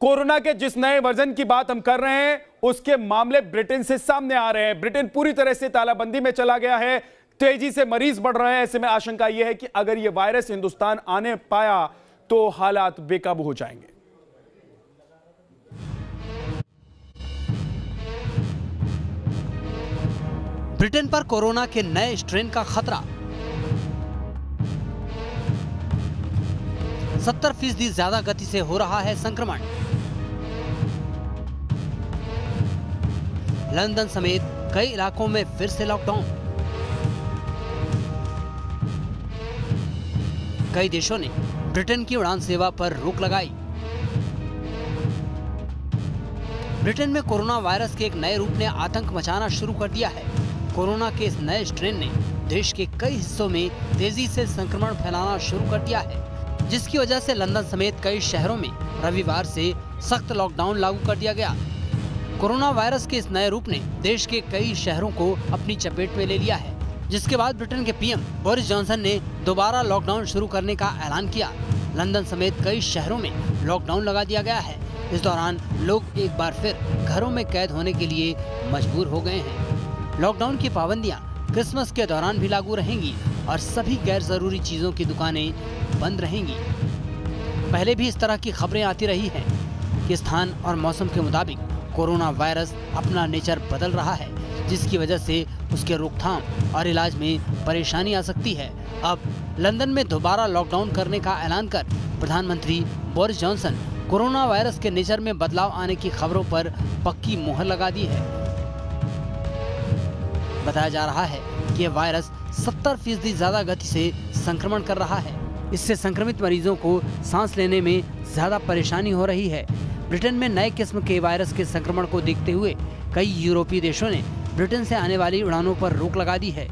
Corona के जिस नए वर्जन की बात हम कर रहे हैं उसके मामले ब्रिटेन से सामने आ रहे हैं। ब्रिटेन पूरी तरह से तालाबंदी में चला गया है, तेजी से मरीज बढ़ रहे हैं। ऐसे में आशंका यह है कि अगर यह वायरस हिंदुस्तान आने पाया तो हालात बेकाबू हो जाएंगे। ब्रिटेन पर कोरोना के नए स्ट्रेन का खतरा। 70% ज्यादा गति से हो रहा है संक्रमण। लंदन समेत कई इलाकों में फिर से लॉकडाउन। कई देशों ने ब्रिटेन की उड़ान सेवा पर रोक लगाई। ब्रिटेन में कोरोना वायरस के एक नए रूप ने आतंक मचाना शुरू कर दिया है। कोरोना के इस नए स्ट्रेन ने देश के कई हिस्सों में तेजी से संक्रमण फैलाना शुरू कर दिया है, जिसकी वजह से लंदन समेत कई शहरों में रविवार से सख्त लॉकडाउन लागू कर दिया गया। कोरोना वायरस के इस नए रूप ने देश के कई शहरों को अपनी चपेट में ले लिया है, जिसके बाद ब्रिटेन के पीएम बोरिस जॉनसन ने दोबारा लॉकडाउन शुरू करने का ऐलान किया। लंदन समेत कई शहरों में लॉकडाउन लगा दिया गया है। इस दौरान लोग एक बार फिर घरों में कैद होने के लिए मजबूर हो गए हैं। लॉकडाउन की पाबंदियां क्रिसमस के दौरान भी लागू रहेंगी और सभी गैर जरूरी चीजों की दुकानें बंद रहेंगी। पहले भी इस तरह की खबरें आती रही हैं कि स्थान और मौसम के मुताबिक कोरोना वायरस अपना नेचर बदल रहा है, जिसकी वजह से उसके रोकथाम और इलाज में परेशानी आ सकती है। अब लंदन में दोबारा लॉकडाउन करने का ऐलान कर प्रधानमंत्री बोरिस जॉनसन कोरोना वायरस के नेचर में बदलाव आने की खबरों पर पक्की मुहर लगा दी है। बताया जा रहा है कि यह वायरस 70% ज्यादा गति से संक्रमण कर रहा है। इससे संक्रमित मरीजों को सांस लेने में ज्यादा परेशानी हो रही है। ब्रिटेन में नए किस्म के वायरस के संक्रमण को देखते हुए कई यूरोपीय देशों ने ब्रिटेन से आने वाली उड़ानों पर रोक लगा दी है।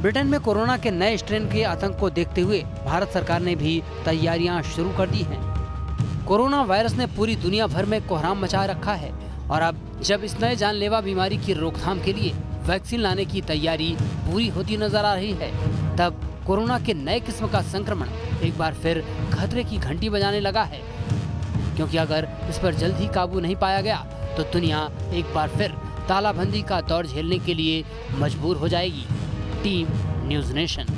ब्रिटेन में कोरोना के नए स्ट्रेन के आतंक को देखते हुए भारत सरकार ने भी तैयारियां शुरू कर दी हैं। कोरोना वायरस ने पूरी दुनिया भर में कोहराम मचा रखा है और अब जब इस नए जानलेवा बीमारी की रोकथाम के लिए वैक्सीन लाने की तैयारी पूरी होती नजर आ रही है, तब कोरोना के नए किस्म का संक्रमण एक बार फिर खतरे की घंटी बजाने लगा है। क्योंकि अगर इस पर जल्द ही काबू नहीं पाया गया तो दुनिया एक बार फिर तालाबंदी का दौर झेलने के लिए मजबूर हो जाएगी। Team news nation.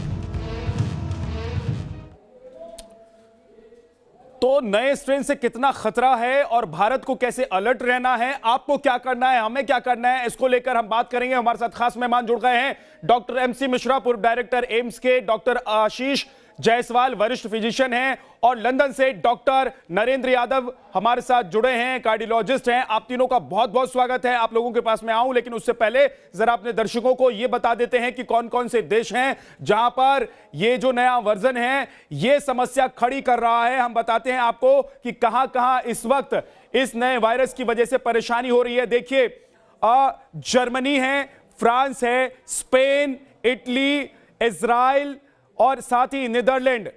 तो नए स्ट्रेन से कितना खतरा है और भारत को कैसे अलर्ट रहना है, आपको क्या करना है, हमें क्या करना है, इसको लेकर हम बात करेंगे। हमारे साथ खास मेहमान जुड़ गए हैं डॉक्टर एमसी मिश्रा, पूर्व डायरेक्टर एम्स के, डॉक्टर आशीष जायसवाल वरिष्ठ फिजिशियन हैं, और लंदन से डॉक्टर नरेंद्र यादव हमारे साथ जुड़े हैं, कार्डियोलॉजिस्ट हैं। आप तीनों का बहुत बहुत स्वागत है। आप लोगों के पास मैं आऊं, लेकिन उससे पहले जरा अपने दर्शकों को यह बता देते हैं कि कौन कौन से देश हैं जहां पर ये जो नया वर्जन है ये समस्या खड़ी कर रहा है। हम बताते हैं आपको कि कहां कहां इस वक्त इस नए वायरस की वजह से परेशानी हो रही है। देखिए, जर्मनी है, फ्रांस है, स्पेन, इटली, इजराइल और साथ ही नीदरलैंड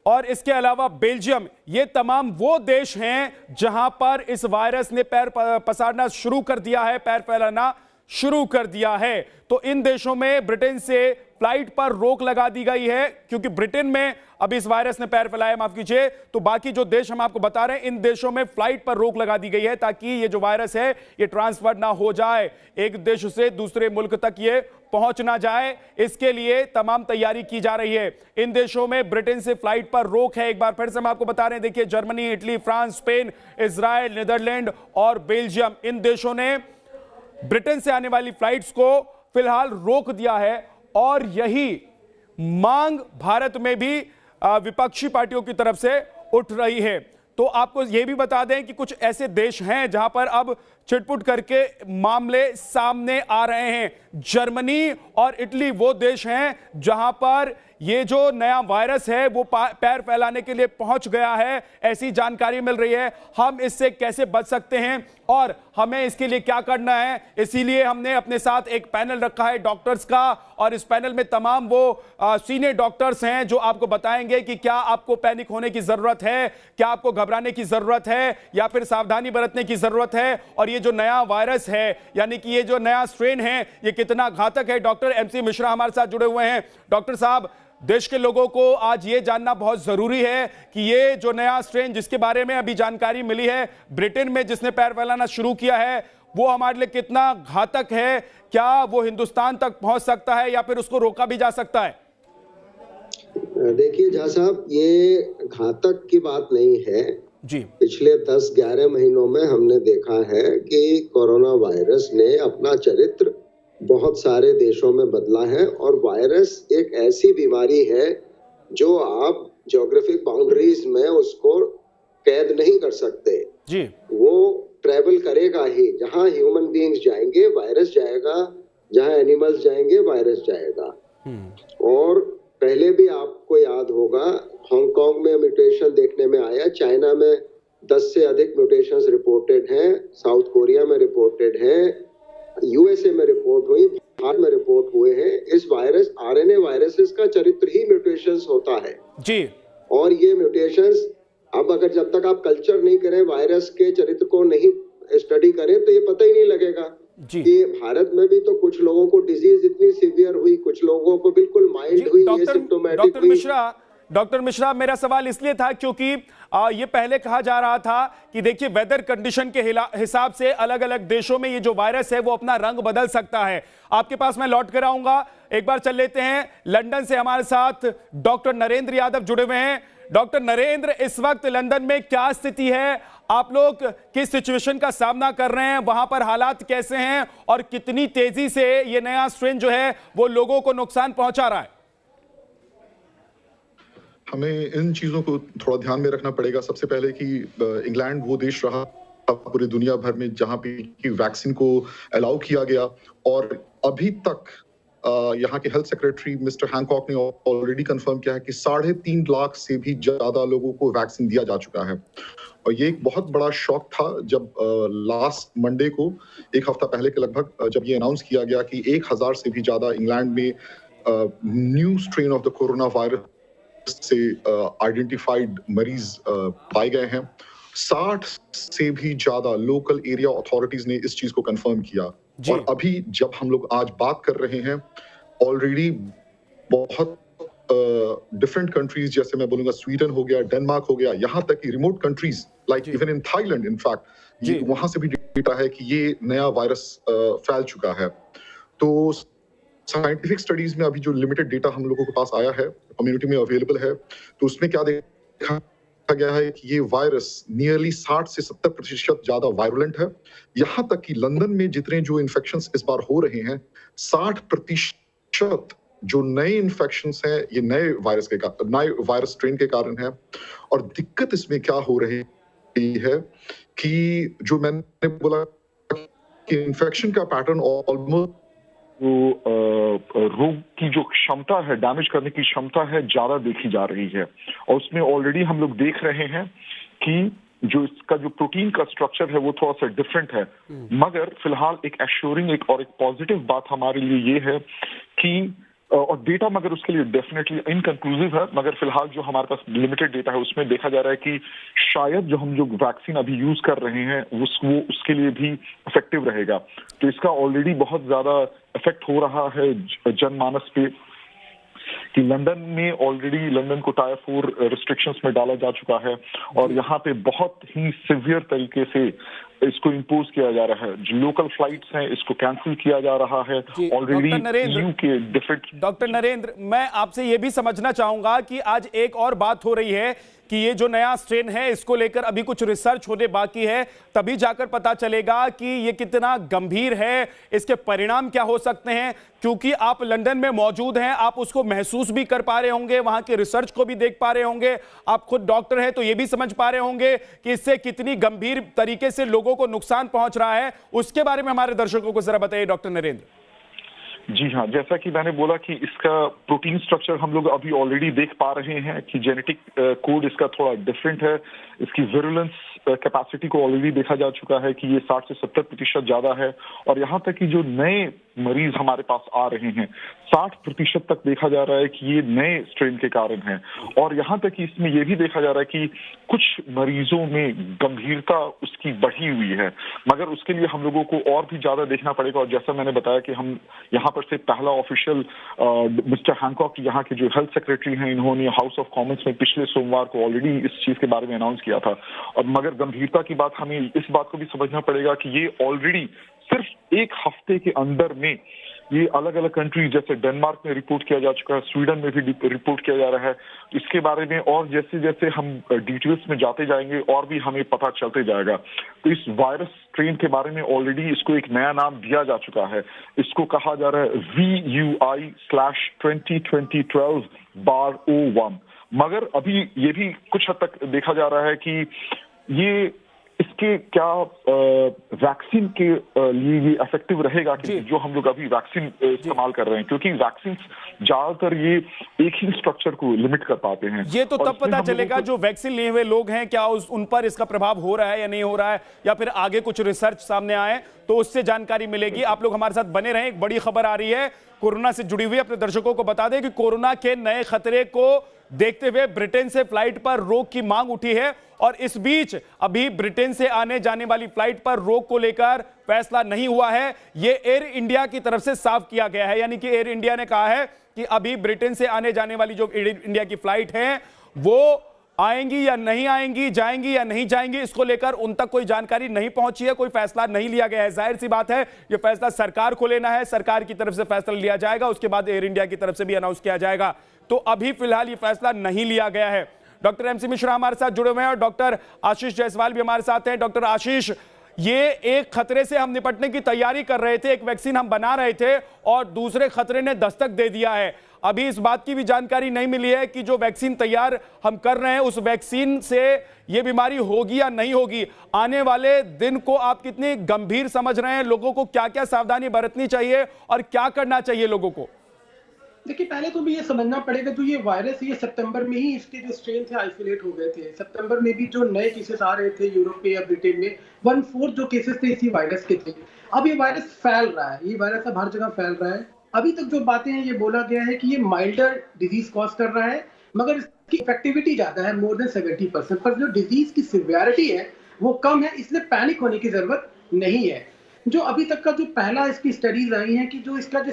और इसके अलावा बेल्जियम, ये तमाम वो देश हैं जहां पर इस वायरस ने पैर पसारना शुरू कर दिया है, पैर फैलाना शुरू कर दिया है। तो इन देशों में ब्रिटेन से फ्लाइट पर रोक लगा दी गई है, क्योंकि ब्रिटेन में अभी इस वायरस ने पैर फैलाया, माफ कीजिए। तो बाकी जो देश हम आपको बता रहे हैं, इन देशों में फ्लाइट पर रोक लगा दी गई है ताकि ये जो वायरस है ये ट्रांसफर ना हो जाए, एक देश से दूसरे मुल्क तक ये पहुंच ना जाए। इसके लिए तमाम तैयारी की जा रही है। इन देशों में ब्रिटेन से फ्लाइट पर रोक है। एक बार फिर से हम आपको बता रहे हैं, देखिए, Germany, Italy, France, Spain, Israel, Netherlands और बेल्जियम, इन देशों ने ब्रिटेन से आने वाली फ्लाइट्स को फिलहाल रोक दिया है। और यही मांग भारत में भी विपक्षी पार्टियों की तरफ से उठ रही है। तो आपको यह भी बता दें कि कुछ ऐसे देश हैं जहां पर अब छिटपुट करके मामले सामने आ रहे हैं। जर्मनी और इटली वो देश हैं जहां पर ये जो नया वायरस है वो पैर फैलाने के लिए पहुंच गया है, ऐसी जानकारी मिल रही है। हम इससे कैसे बच सकते हैं और हमें इसके लिए क्या करना है, इसीलिए हमने अपने साथ एक पैनल रखा है डॉक्टर्स का, और इस पैनल में तमाम वो सीनियर डॉक्टर्स हैं जो आपको बताएंगे कि क्या आपको पैनिक होने की जरूरत है, क्या आपको घबराने की जरूरत है, या फिर सावधानी बरतने की जरूरत है, और ये जो नया वायरस है यानी कि ये जो नया स्ट्रेन है ये कितना घातक है। डॉक्टर एमसी मिश्रा हमारे साथ जुड़े हुए हैं। डॉक्टर साहब, देश के लोगों को आज ये जानना बहुत जरूरी है कि ये जो नया स्ट्रेन जिसके बारे में अभी जानकारी मिली है ब्रिटेन में जिसने पैर फैलाना शुरू किया है वो हमारे लिए कितना घातक है, क्या वो हिंदुस्तान तक पहुंच सकता है या फिर उसको रोका भी जा सकता है? देखिए झा साहब, ये घातक की बात नहीं है जी। पिछले 10-11 महीनों में हमने देखा है कि कोरोना वायरस ने अपना चरित्र बहुत सारे देशों में बदला है और वायरस एक ऐसी बीमारी है जो आप ज्योग्राफिक बाउंड्रीज में उसको कैद नहीं कर सकते जी। वो ट्रैवल करेगा ही, जहां ह्यूमन बीइंग्स जाएंगे वायरस जाएगा, जहां एनिमल्स जाएंगे वायरस जाएगा। और पहले भी आपको याद होगा हांगकांग में म्यूटेशन देखने में आया, चाइना में 10 से अधिक म्यूटेशंस रिपोर्टेड हैं, साउथ कोरिया में रिपोर्टेड हैं, यूएसए में रिपोर्ट हुई, भारत में रिपोर्ट हुए हैं। इस वायरस आरएनए वायरसेस का चरित्र ही म्यूटेशंस होता है जी। और ये म्यूटेशंस अब अगर जब तक आप कल्चर नहीं करें, वायरस के चरित्र को नहीं स्टडी करें तो ये पता ही नहीं लगेगा कि भारत में भी तो कुछ लोगों को डिजीज इतनी सीवियर हुई, कुछ लोगों को बिल्कुल माइल्ड हुई, एसिम्प्टोमेटिक हुई। डॉक्टर मिश्रा, मेरा सवाल इसलिए था क्योंकि ये पहले कहा जा रहा था कि देखिए वेदर कंडीशन के हिसाब से अलग अलग देशों में ये जो वायरस है वो अपना रंग बदल सकता है। आपके पास मैं लौट कर आऊंगा, एक बार चल लेते हैं लंदन से हमारे साथ डॉक्टर नरेंद्र यादव जुड़े हुए हैं। डॉक्टर नरेंद्र, इस वक्त लंदन में क्या स्थिति है? आप लोग किस सिचुएशन का सामना कर रहे हैं? वहां पर हालात कैसे हैं और कितनी तेजी से ये नया स्ट्रेन जो है वो लोगों को नुकसान पहुंचा रहा है? हमें इन चीजों को थोड़ा ध्यान में रखना पड़ेगा। सबसे पहले कि इंग्लैंड वो देश रहा पूरे दुनिया भर में जहां पे कि वैक्सीन को अलाउ किया गया और अभी तक यहाँ के हेल्थ सेक्रेटरी मिस्टर हैंकॉक ने ऑलरेडी कंफर्म किया है कि 3.5 लाख से भी ज्यादा लोगों को वैक्सीन दिया जा चुका है। और ये एक बहुत बड़ा शॉक था जब लास्ट मंडे को, एक हफ्ता पहले के लगभग, जब ये अनाउंस किया गया कि 1000 से भी ज्यादा इंग्लैंड में new strain of the corona virus से आइडेंटिफाइड मरीज पाए गए हैं। 60 से भी ज्यादा लोकल एरिया अथॉरिटीज ने इस चीज को कंफर्म किया। और अभी जब हम लोग आज बात कर रहे हैं, ऑलरेडी बहुत डिफरेंट कंट्रीज, जैसे मैं बोलूंगा स्वीडन हो गया, डेनमार्क हो गया, यहाँ तक कि remote countries like even in Thailand in fact वहां से भी डेटा है कि ये नया वायरस फैल चुका है। तो साइंटिफिक स्टडीज में अभी जो लिमिटेड डेटा हम लोगों के पास आया है, कम्युनिटी में अवेलेबल है, तो उसमें क्या देखा गया है कि ये वायरस नियरली 60 से 70% ज्यादा वायरुलेंट है। यहाँ तक कि लंदन में जितने जो इन्फेक्शंस इस बार हो रहे हैं, 60% जो नए इन्फेक्शंस हैं ये नए वायरस स्ट्रेन के कारण है। और दिक्कत इसमें क्या हो रही है कि जो मैंने बोला कि इन्फेक्शन का पैटर्न ऑलमोस्ट रोग की जो क्षमता है, डैमेज करने की क्षमता है, ज्यादा देखी जा रही है। और उसमें ऑलरेडी हम लोग देख रहे हैं कि जो इसका जो प्रोटीन का स्ट्रक्चर है वो थोड़ा सा डिफरेंट है। मगर फिलहाल एक एश्योरिंग एक पॉजिटिव बात हमारे लिए ये है कि और डेटा मगर उसके लिए डेफिनेटली इनकंक्लूसिव है, मगर फिलहाल जो हमारे पास लिमिटेड डेटा है उसमें देखा जा रहा है कि शायद जो हम जो वैक्सीन अभी यूज कर रहे हैं वो उसके लिए भी इफेक्टिव रहेगा। तो इसका ऑलरेडी बहुत ज्यादा इफेक्ट हो रहा है जनमानस पे कि लंदन में ऑलरेडी लंदन को टायर 4 रिस्ट्रिक्शंस में डाला जा चुका है और यहाँ पे बहुत ही सिवियर तरीके से इसको इम्पोज किया जा रहा है। जो लोकल फ्लाइट्स हैं इसको कैंसिल किया जा रहा है ऑलरेडी ईयू के डिफरेंट। डॉक्टर नरेंद्र, मैं आपसे ये भी समझना चाहूंगा कि आज एक और बात हो रही है कि ये जो नया स्ट्रेन है इसको लेकर अभी कुछ रिसर्च होने बाकी है, तभी जाकर पता चलेगा कि ये कितना गंभीर है, इसके परिणाम क्या हो सकते हैं। क्योंकि आप लंदन में मौजूद हैं, आप उसको महसूस भी कर पा रहे होंगे, वहां के रिसर्च को भी देख पा रहे होंगे, आप खुद डॉक्टर हैं तो ये भी समझ पा रहे होंगे कि इससे कितनी गंभीर तरीके से लोगों को नुकसान पहुंच रहा है। उसके बारे में हमारे दर्शकों को जरा बताइए डॉक्टर नरेंद्र। जी हाँ, जैसा कि मैंने बोला कि इसका प्रोटीन स्ट्रक्चर हम लोग अभी ऑलरेडी देख पा रहे हैं कि जेनेटिक कोड इसका थोड़ा डिफरेंट है। इसकी विरुलेंस कैपेसिटी को ऑलरेडी देखा जा चुका है कि ये 60 से 70% ज्यादा है। और यहाँ तक कि जो नए मरीज हमारे पास आ रहे हैं 60% तक देखा जा रहा है कि ये नए स्ट्रेन के कारण है। और यहाँ तक कि इसमें यह भी देखा जा रहा है कि कुछ मरीजों में गंभीरता उसकी बढ़ी हुई है, मगर उसके लिए हम लोगों को और भी ज्यादा देखना पड़ेगा। और जैसा मैंने बताया कि हम यहाँ पर से पहला ऑफिशियल मिस्टर हैंकॉक यहाँ के जो हेल्थ सेक्रेटरी हैं, इन्होंने हाउस ऑफ कॉमन्स में पिछले सोमवार को ऑलरेडी इस चीज के बारे में अनाउंस किया था। और मगर गंभीरता की बात, हमें इस बात को भी समझना पड़ेगा कि ये ऑलरेडी सिर्फ एक हफ्ते के अंदर में ये अलग अलग कंट्री जैसे डेनमार्क में रिपोर्ट किया जा चुका है, स्वीडन में भी रिपोर्ट किया जा रहा है। इसके बारे में और जैसे जैसे हम डिटेल्स में जाते जाएंगे और भी हमें पता चलते जाएगा। तो इस वायरस स्ट्रेन के बारे में ऑलरेडी इसको एक नया नाम दिया जा चुका है। इसको कहा जा रहा है VUI/2020-12-01। मगर अभी ये भी कुछ हद तक देखा जा रहा है कि ये इसके क्या वैक्सीन के लिए ये इफेक्टिव रहेगा कि जो हम लोग अभी वैक्सीन इस्तेमाल कर रहे हैं, क्योंकि वैक्सीन ज्यादातर ये एक ही स्ट्रक्चर को लिमिट कर पाते हैं। ये तो तब पता चलेगा जो वैक्सीन लिए हुए लोग हैं क्या उन पर इसका प्रभाव हो रहा है या नहीं हो रहा है, या फिर आगे कुछ रिसर्च सामने आए तो उससे जानकारी मिलेगी। आप लोग हमारे साथ बने रहें। एक बड़ी खबर आ रही है कोरोना से जुड़ी हुई, अपने दर्शकों को बता दें कि कोरोना के नए खतरे को देखते हुए ब्रिटेन से फ्लाइट पर रोक की मांग उठी है। और इस बीच अभी ब्रिटेन से आने जाने वाली फ्लाइट पर रोक को लेकर फैसला नहीं हुआ है। यह एयर इंडिया की तरफ से साफ किया गया है, यानी कि एयर इंडिया ने कहा है कि अभी ब्रिटेन से आने जाने वाली जो एयर इंडिया की फ्लाइट है वो आएंगी या नहीं आएंगी, जाएंगी या नहीं जाएंगी, इसको लेकर उन तक कोई जानकारी नहीं पहुंची है, कोई फैसला नहीं लिया गया है। जाहिर सी बात है यह फैसला सरकार को लेना है, सरकार की तरफ से फैसला लिया जाएगा, उसके बाद एयर इंडिया की तरफ से भी अनाउंस किया जाएगा। तो अभी फिलहाल यह फैसला नहीं लिया गया है। डॉक्टर एमसी मिश्रा हमारे साथ जुड़े हुए हैं और डॉक्टर आशीष जायसवाल भी हमारे साथ हैं। डॉक्टर आशीष, ये एक खतरे से हम निपटने की तैयारी कर रहे थे, एक वैक्सीन हम बना रहे थे और दूसरे खतरे ने दस्तक दे दिया है। अभी इस बात की भी जानकारी नहीं मिली है कि जो वैक्सीन तैयार हम कर रहे हैं उस वैक्सीन से ये बीमारी होगी या नहीं होगी। आने वाले दिन को आप कितनी गंभीर समझ रहे हैं, लोगों को क्या क्या सावधानी बरतनी चाहिए और क्या करना चाहिए लोगों को? देखिए, पहले तो भी ये समझना पड़ेगा जो ये वायरस ये सितंबर में ही इसके जो स्ट्रेन थे आइसोलेट हो गए थे। सितंबर में भी जो नए केसेस आ रहे थे यूरोप में या ब्रिटेन में 1/4 जो केसेस थे इसी वायरस के थे। अब ये वायरस फैल रहा है, ये वायरस अब हर जगह फैल रहा है। अभी तक जो बातें हैं ये बोला गया है कि ये माइल्डर डिजीज कॉज कर रहा है, मगर इसकी इफेक्टिविटी ज्यादा है, मोर देन 70%। पर जो डिजीज की सिवियरिटी है वो कम है, इसलिए पैनिक होने की जरूरत नहीं है। जो अभी तक का जो पहला इसकी स्टडीज आई है कि जो इसका जो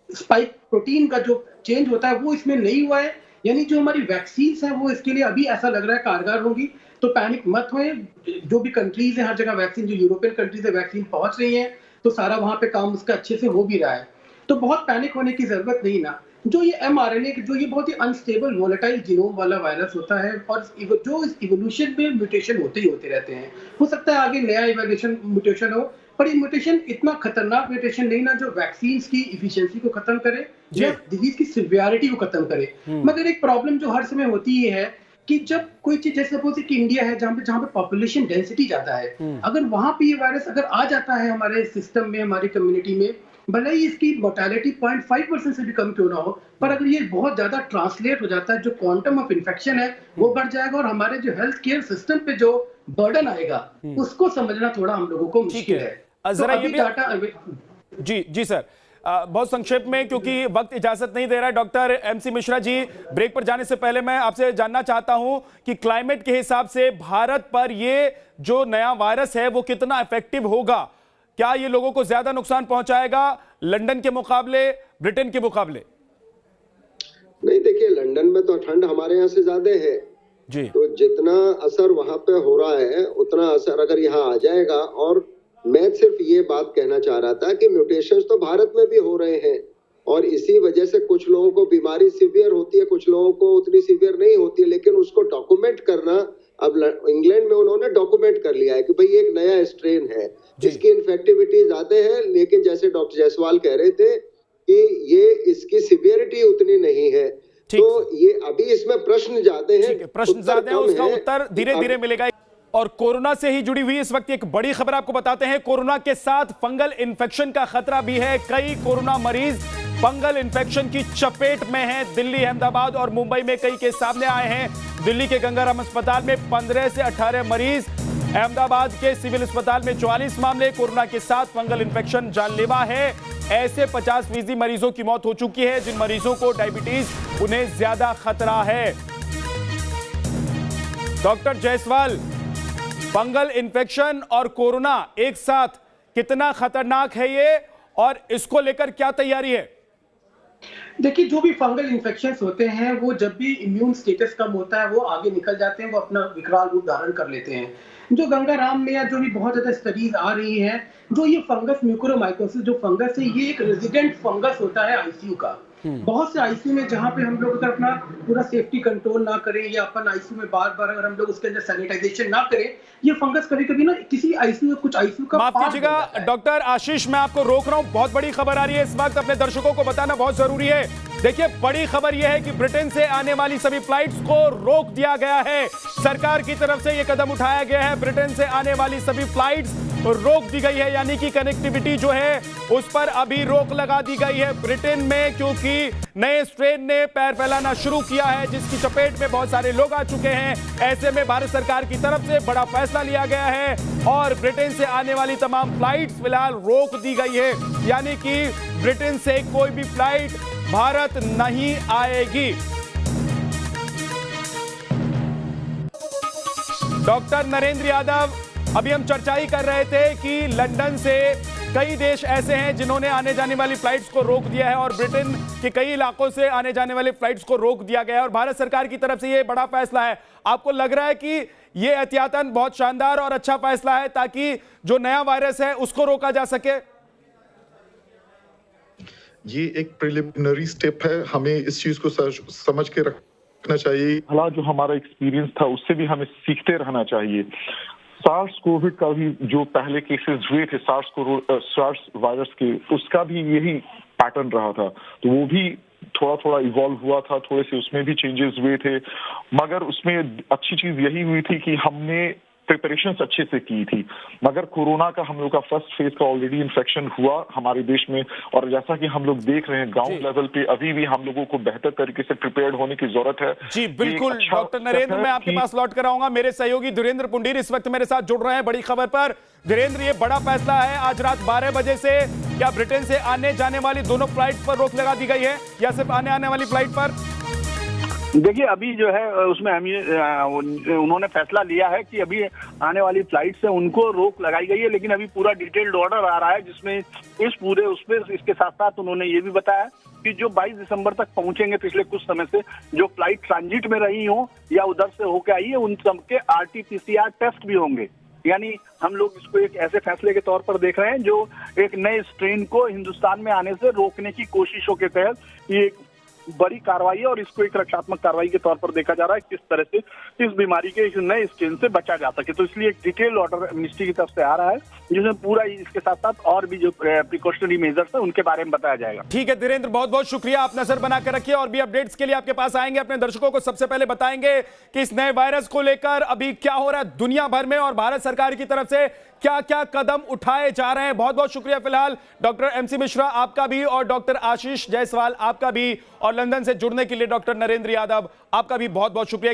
स्पाइक प्रोटीन का जो चेंज होता है वो इसमें नहीं हुआ है, यानी जो हमारी वैक्सीन है वो इसके लिए अभी ऐसा लग रहा है कारगर होगी। तो पैनिक मत होए, जो भी कंट्रीज है हर जगह वैक्सीन, जो यूरोपियन कंट्रीज है वैक्सीन पहुंच रही है तो सारा वहां पे काम उसका अच्छे से हो भी रहा है, तो बहुत पैनिक होने की जरूरत नहीं ना। जो ये mRNA जो ये बहुत ही अनस्टेबल वोलेटाइल जीनोम वाला वायरस होता है और जो इस इवोल्यूशन में म्यूटेशन होते ही होते रहते हैं, हो सकता है आगे नया इवोल्यूशन म्यूटेशन हो, पर ये म्यूटेशन इतना खतरनाक म्यूटेशन नहीं ना जो वैक्सीन की इफिशिएंसी को खत्म करे या डिजीज की सिवियरिटी को खत्म करे। मगर एक प्रॉब्लम जो हर समय होती ही है कि जब कोई चीज, जैसे सपोज कि इंडिया है जहाँ पे पॉपुलेशन डेंसिटी ज्यादा है, अगर वहां पे ये वायरस अगर आ जाता है हमारे सिस्टम में, हमारी कम्युनिटी में, भले ही इसकी मोर्टेलिटी 0.5% से भी कम क्यों ना हो, पर अगर ये बहुत ज्यादा ट्रांसलेट हो जाता है, जो क्वांटम ऑफ इन्फेक्शन है वो बढ़ जाएगा और हमारे जो हेल्थ केयर सिस्टम पे जो बर्डन आएगा उसको समझना थोड़ा हम लोगों को मुश्किल है। जरा ये भी जी सर, बहुत संक्षेप में क्योंकि वक्त इजाजत नहीं दे रहा है। Doctor MC Mishra ji, break पर जाने से पहले मैं आपसे जानना चाहता हूं कि क्लाइमेट के हिसाब से भारत पर ये जो नया वायरस है वो कितना इफेक्टिव होगा? क्या ये लोगों को ज्यादा नुकसान पहुंचाएगा लंदन के मुकाबले, ब्रिटेन के मुकाबले? नहीं, देखिए लंदन में तो ठंड हमारे यहाँ से ज्यादा है जी, तो जितना असर वहां पे हो रहा है उतना असर अगर यहाँ आ जाएगा। और मैं सिर्फ ये बात कहना चाह रहा था कि म्यूटेशंस तो भारत में भी हो रहे हैं और इसी वजह से कुछ लोगों को बीमारी सीवियर होती है, कुछ लोगों को उतनी सीवियर नहीं होती है, लेकिन उसको डॉक्यूमेंट करना, अब इंग्लैंड में उन्होंने डॉक्यूमेंट कर लिया है कि भाई एक नया स्ट्रेन है जिसकी इन्फेक्टिविटी ज्यादा है, लेकिन जैसे डॉक्टर जायसवाल कह रहे थे कि ये इसकी सीवियरिटी उतनी नहीं है। तो ये अभी इसमें प्रश्न ज्यादा हैं, प्रश्न ज्यादा हैं, उसका उत्तर धीरे धीरे मिलेगा। और कोरोना से ही जुड़ी हुई इस वक्त एक बड़ी खबर आपको बताते हैं। कोरोना के साथ फंगल इन्फेक्शन का खतरा भी है। कई कोरोना मरीज फंगल इन्फेक्शन की चपेट में हैं। दिल्ली, अहमदाबाद और मुंबई में कई केस सामने आए हैं। दिल्ली के गंगाराम अस्पताल में 15 से 18 मरीज अहमदाबाद के सिविल अस्पताल में 44 मामले, कोरोना के साथ फंगल इन्फेक्शन जानलेवा है। ऐसे 50% मरीजों की मौत हो चुकी है। जिन मरीजों को डायबिटीज, उन्हें ज्यादा खतरा है। डॉक्टर जायसवाल, फंगल इन्फेक्शन और कोरोना एक साथ कितना खतरनाक है ये, और इसको लेकर क्या तैयारी है? देखिए, जो भी फंगल इन्फेक्शंस होते हैं वो जब भी इम्यून स्टेटस कम होता है वो आगे निकल जाते हैं, वो अपना विकराल रूप धारण कर लेते हैं। जो गंगाराम में या जो भी बहुत ज्यादा स्टडीज आ रही हैं, जो ये फंगस म्यूकोरमाइकोसिस जो फंगस है, ये एक रेजिडेंट फंगस होता है आईसीयू का। बहुत से आईसीयू में जहां पे हम लोग अगर अपना पूरा सेफ्टी कंट्रोल ना करें या अपन आईसीयू में बार बार अगर हम लोग उसके अंदर सैनिटाइजेशन ना करें, ये फंगस कभी कभी ना किसी आईसीयू कुछ आईसीयू का, माफ कीजिएगा डॉक्टर आशीष, मैं आपको रोक रहा हूं, बहुत बड़ी खबर आ रही है इस वक्त, अपने दर्शकों को बताना बहुत जरूरी है। देखिए, बड़ी खबर यह है कि ब्रिटेन से आने वाली सभी फ्लाइट्स को रोक दिया गया है। सरकार की तरफ से यह कदम उठाया गया है, ब्रिटेन से आने वाली सभी फ्लाइट्स रोक दी गई है, यानी कि कनेक्टिविटी जो है उस पर अभी रोक लगा दी गई है ब्रिटेन में, क्योंकि नए स्ट्रेन ने पैर फैलाना शुरू किया है, जिसकी चपेट में बहुत सारे लोग आ चुके हैं। ऐसे में भारत सरकार की तरफ से बड़ा फैसला लिया गया है और ब्रिटेन से आने वाली तमाम फ्लाइट्स फिलहाल रोक दी गई है, यानी कि ब्रिटेन से कोई भी फ्लाइट भारत नहीं आएगी। डॉक्टर नरेंद्र यादव, अभी हम चर्चा ही कर रहे थे कि लंदन से कई देश ऐसे हैं जिन्होंने आने जाने वाली फ्लाइट्स को रोक दिया है और ब्रिटेन के कई इलाकों से आने जाने वाली फ्लाइट्स को रोक दिया गया है और भारत सरकार की तरफ से ये बड़ा फैसला है। आपको लग रहा है कि ये एहतियातन बहुत शानदार और अच्छा फैसला है ताकि जो नया वायरस है उसको रोका जा सके? ये एक प्रिलिमिनरी स्टेप है, हमें इस चीज को समझ के रखना चाहिए। हालांकि जो हमारा एक्सपीरियंस था उससे भी हमें सीखते रहना चाहिए। सार्स कोविड का भी जो पहले केसेस हुए थे सार्स वायरस के, उसका भी यही पैटर्न रहा था, तो वो भी थोड़ा थोड़ा इवॉल्व हुआ था, थोड़े से उसमें भी चेंजेस हुए थे, मगर उसमें अच्छी चीज यही हुई थी कि हमने प्रिपरेशंस अच्छे से की थी। मगर कोरोना का हम लोग का फर्स्ट फेज का ऑलरेडी इन्फेक्शन हुआ हमारे देश में, और जैसा कि हम लोग देख रहे हैं ग्राउंड लेवल पे अभी भी हम लोगों को बेहतर तरीके से प्रिपेयर्ड होने की जरूरत है। जी बिल्कुल। डॉक्टर नरेंद्र, मैं आपके पास लौट कर आऊंगा। मेरे सहयोगी धीरेन्द्र पुंडीर इस वक्त मेरे साथ जुड़ रहे हैं बड़ी खबर पर। धीरेन्द्र, ये बड़ा फैसला है, आज रात 12 बजे से क्या ब्रिटेन से आने जाने वाली दोनों फ्लाइट पर रोक लगा दी गई है या सिर्फ आने वाली फ्लाइट पर? देखिए, अभी जो है उसमें उन्होंने फैसला लिया है कि अभी आने वाली फ्लाइट से उनको रोक लगाई गई है, लेकिन अभी पूरा डिटेल्ड ऑर्डर आ रहा है जिसमें इसके साथ साथ उन्होंने ये भी बताया कि जो 22 दिसंबर तक पहुंचेंगे, पिछले कुछ समय से जो फ्लाइट ट्रांजिट में रही हो या उधर से होके आई है, उन सबके RT-PCR टेस्ट भी होंगे। यानी हम लोग इसको एक ऐसे फैसले के तौर पर देख रहे हैं जो एक नए स्ट्रेन को हिंदुस्तान में आने से रोकने की कोशिशों के तहत ये बड़ी कार्रवाई है और इसको एक रक्षात्मक कार्रवाई के तौर पर देखा जा रहा है किस तरह से इस बीमारी के इस नए स्ट्रेन से बचा जा सके। तो इसलिए एक डिटेल ऑर्डर मिनिस्ट्री की तरफ से आ रहा है जिसमें पूरा इसके साथ साथ और भी जो प्रिकॉशनरी मेजर्स है उनके बारे में बताया जाएगा। ठीक है धीरेन्द्र, बहुत बहुत शुक्रिया, आप नजर बनाकर रखिए और भी अपडेट्स के लिए आपके पास आएंगे। अपने दर्शकों को सबसे पहले बताएंगे कि इस नए वायरस को लेकर अभी क्या हो रहा है दुनिया भर में और भारत सरकार की तरफ से क्या क्या कदम उठाए जा रहे हैं। बहुत बहुत शुक्रिया फिलहाल डॉक्टर MC मिश्रा आपका भी और डॉक्टर आशीष जायसवाल आपका भी, और लंदन से जुड़ने के लिए डॉक्टर नरेंद्र यादव आपका भी बहुत बहुत शुक्रिया।